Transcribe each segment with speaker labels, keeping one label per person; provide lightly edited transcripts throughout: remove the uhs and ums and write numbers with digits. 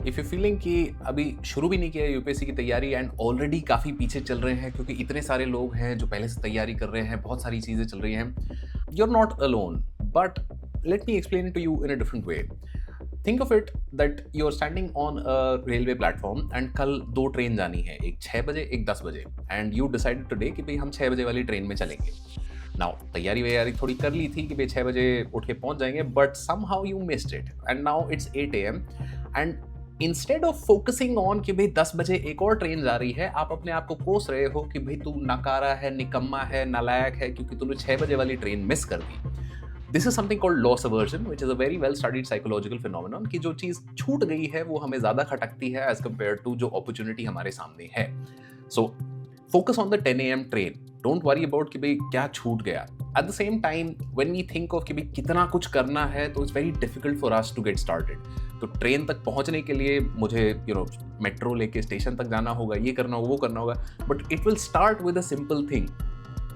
Speaker 1: If you feeling कि अभी शुरू भी नहीं किया यूपीएससी की तैयारी एंड ऑलरेडी काफ़ी पीछे चल रहे हैं क्योंकि इतने सारे लोग हैं जो पहले से तैयारी कर रहे हैं, बहुत सारी चीज़ें चल रही हैं, you are not alone. But let me explain to you in a different way. Think of it that you are standing on a railway platform and कल दो ट्रेन जानी है, एक 6 बजे एक 10 बजे, एंड यू डिसाइडेड टुडे कि भाई हम 6 बजे वाली ट्रेन में चलेंगे। नाउ तैयारी वैयारी थोड़ी कर ली थी कि भाई 6 बजे उठ के पहुंच जाएंगे, but somehow you missed it and now it's 8 AM and instead of focusing on कि भाई 10 बजे एक और ट्रेन जा रही है, आप अपने आप को कोस रहे हो कि भाई तू नकारा है, निकम्मा है, नालायक है क्योंकि तूने 6 बजे वाली ट्रेन मिस कर दी। This is something called loss aversion which is a very well studied psychological phenomenon कि जो चीज छूट गई है वो हमें ज्यादा खटकती है एज कंपेयर टू जो अपॉर्चुनिटी हमारे सामने है। So focus on the 10 AM train, don't worry about कि भाई क्या छूट गया। At the same time when we think of कि भाई कितना कुछ करना है तो it's very difficult for us to get started. तो ट्रेन तक पहुंचने के लिए मुझे मेट्रो लेके स्टेशन तक जाना होगा, ये करना होगा, वो करना होगा, but it will start with a simple thing,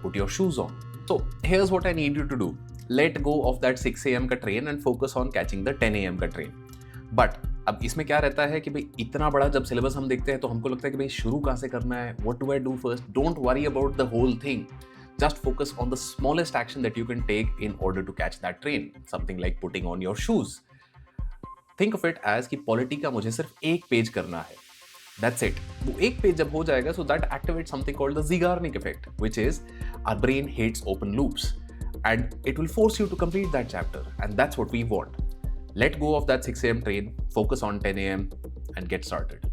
Speaker 1: put your shoes on. So here's what I need you to do. Let go of that 6 AM का train and focus on catching the 10 AM का train. But अब इसमें क्या रहता है कि भाई इतना बड़ा जब सिलेबस हम देखते हैं तो हमको लगता है कि भाई शुरू कहाँ से करना है, what do I do first? Don't worry about the whole thing. Just focus on the smallest action that you can take in order to catch that train. Something like putting on your shoes. Think of it as कि polity का मुझे सिर्फ एक page करना है। That's it. वो एक page जब हो जाएगा, so that activates something called the Zeigarnik effect, which is our brain hates open loops, and it will force you to complete that chapter, and that's what we want. Let go of that 6 AM train, focus on 10 AM, and get started.